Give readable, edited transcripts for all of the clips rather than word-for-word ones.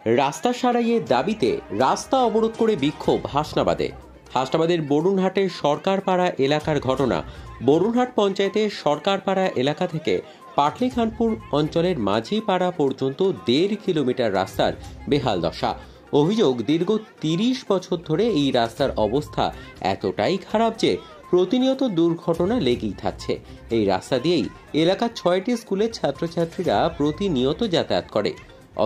রাস্তা সারাইয়ের দাবিতে রাস্তা অবরোধ করে বিক্ষোভ হাসনাবাদে। হাসনাবাদের বরুণহাটের সরকারপাড়া এলাকার ঘটনা। বরুণহাট পঞ্চায়েতের সরকারপাড়া এলাকা থেকে পাটলিখানপুর অঞ্চলের মাঝিপাড়া পর্যন্ত 1.5 কিলোমিটার রাস্তার বেহাল দশা। অভিযোগ, দীর্ঘ 30 বছর ধরে এই রাস্তার অবস্থা এতটাই খারাপ যে প্রতিনিয়ত দুর্ঘটনা লেগেই থাকছে। এই রাস্তা দিয়েই এলাকার 6টি স্কুলের ছাত্রছাত্রীরা প্রতিনিয়ত যাতায়াত করে।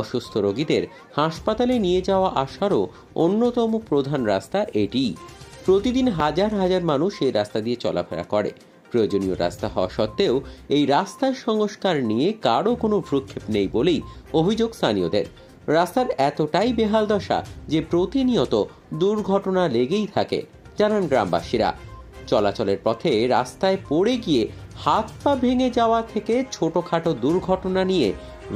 অসুস্থ রোগীদের হাসপাতালে নিয়ে যাওয়া আসারও অন্যতম প্রধান রাস্তা এটিই। প্রতিদিন হাজার হাজার মানুষ এই রাস্তা দিয়ে চলাফেরা করে। প্রয়োজনীয় রাস্তা হওয়া সত্ত্বেও এই রাস্তার সংস্কার নিয়ে কারও কোনো ভ্রুক্ষেপ নেই বলেই অভিযোগ স্থানীয়দের। রাস্তার এতটাই বেহাল দশা যে প্রতিনিয়ত দুর্ঘটনা লেগেই থাকে, জানান গ্রামবাসীরা। চলাচলের পথে রাস্তায় পড়ে গিয়ে হাত পা ভেঙে যাওয়া থেকে ছোটখাটো দুর্ঘটনা নিয়ে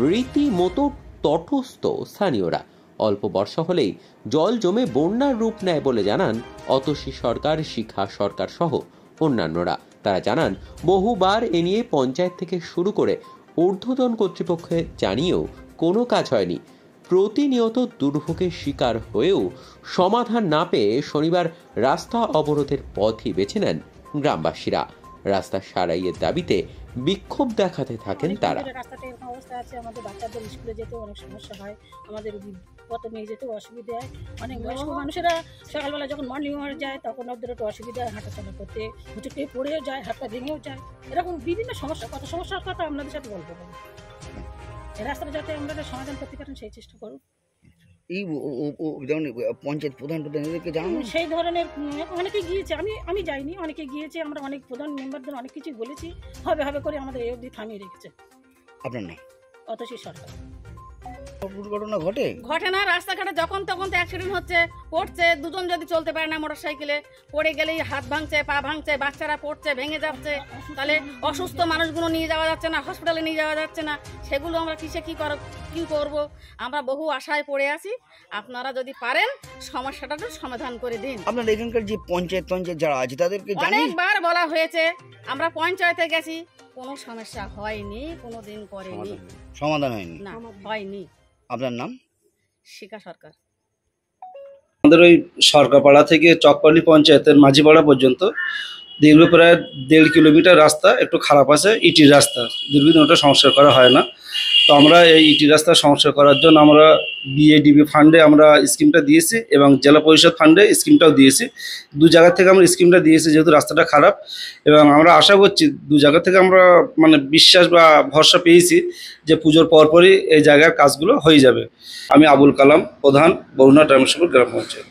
রীতিমতো তটস্থ স্থানীয়রা। অল্প বর্ষা হলেই জল জমে বন্যার রূপ নেয় বলে জানান অতসী সরকার, শিখা সরকার সহ অন্যান্যরা। তারা জানান, বহুবার এ নিয়ে পঞ্চায়েত থেকে শুরু করে ঊর্ধ্বতন কর্তৃপক্ষে জানিয়েও কোনো কাজ হয়নি। প্রতিনিয়ত দুর্ভোগের শিকার হয়েও সমাধান না পেয়ে শনিবার রাস্তা অবরোধের পথই বেছে নেন গ্রামবাসীরা। রাস্তা সারাইয়ের দাবিতে বিক্ষোভ দেখাতে থাকেন তারা। রাস্তাতে এরকম অবস্থা আছে, আমাদের বাচ্চাদের স্কুলে যেতে অনেক সমস্যা হয়, আমাদের পথ নিয়ে যেতে অসুবিধা হয়। অনেক বয়স্ক মানুষেরা সকালবেলা যখন মর্নিং ওয়াক যায় তখন ওদের একটু অসুবিধা হয়, হাঁটাচলা করতে, হুচুটে পড়েও যায়, হাতটা ভেঙেও যায়। এরকম বিভিন্ন সমস্যা, কত সমস্যার কথা আপনাদের সাথে বলবো। এই রাস্তাটা যাতে আমরা সমাধান করতে পারেন সেই চেষ্টা করুন। এই যেমন পঞ্চায়েত প্রধান এদেরকে জানানো সেই ধরনের অনেকে গিয়েছে, আমি যাইনি, অনেকে গিয়েছে। আমরা অনেক প্রধান মেম্বারদের অনেক কিছু বলেছি, হবে হবে করে আমাদের এই অবধি থামিয়ে রেখেছে। আপনার নাম? অতসী সরকার। দুর্ঘটনা ঘটে না, রাস্তাঘাটে যখন তখন তো অ্যাক্সিডেন্ট হচ্ছে, পড়ছে, দুজন যদি চলতে পারে না মোটর সাইকেলে, পড়ে গেলেই হাত ভাঙছে, পা ভাঙছে, বাচ্চারা পড়ছে, ভেঙে যাচ্ছে, তাহলে অসুস্থ মানুষগুলো নিয়ে যাওয়া যাচ্ছে না, হসপিটালে নিয়ে যাওয়া যাচ্ছে না। সেগুলো আমরা কি করব? আমরা বহু আশায় পড়ে আছি। আপনারা যদি পারেন সমস্যাটা সমাধান করে দিন। আপনার এখানকার যে পঞ্চায়েত যারা আছে তাদেরকে অনেকবার বলা হয়েছে, আমরা পঞ্চায়েতে গেছি, কোনো সমস্যা হয়নি, কোনোদিন করেনি, সমাধান হয়নি, না হয়নি। আপনার নাম? শিখা সরকার। আমাদের ওই সরকারপাড়া থেকে চকপালি পঞ্চায়েতের মাঝিপাড়া পর্যন্ত দীর্ঘ প্রায় 1.5 কিলোমিটার রাস্তা একটু খারাপ আছে, ইটির রাস্তা। দীর্ঘদিন ওটা সংস্কার করা হয় না। তো আমরা এই ইটি রাস্তা সংস্কার করার জন্য আমরা বিএডিবি ফান্ডে আমরা স্কিমটা দিয়েছি এবং জেলা পরিষদ ফান্ডে স্কিমটাও দিয়েছি। দু জায়গা থেকে আমরা স্কিমটা দিয়েছি যেহেতু রাস্তাটা খারাপ, এবং আমরা আশা করছি দু জায়গা থেকে আমরা বিশ্বাস বা ভরসা পেয়েছি যে পুজোর পরপরই এই জায়গার কাজগুলো হয়ে যাবে। আমি আবুল কালাম, প্রধান, বরুণহাট গ্রাম পঞ্চায়েত।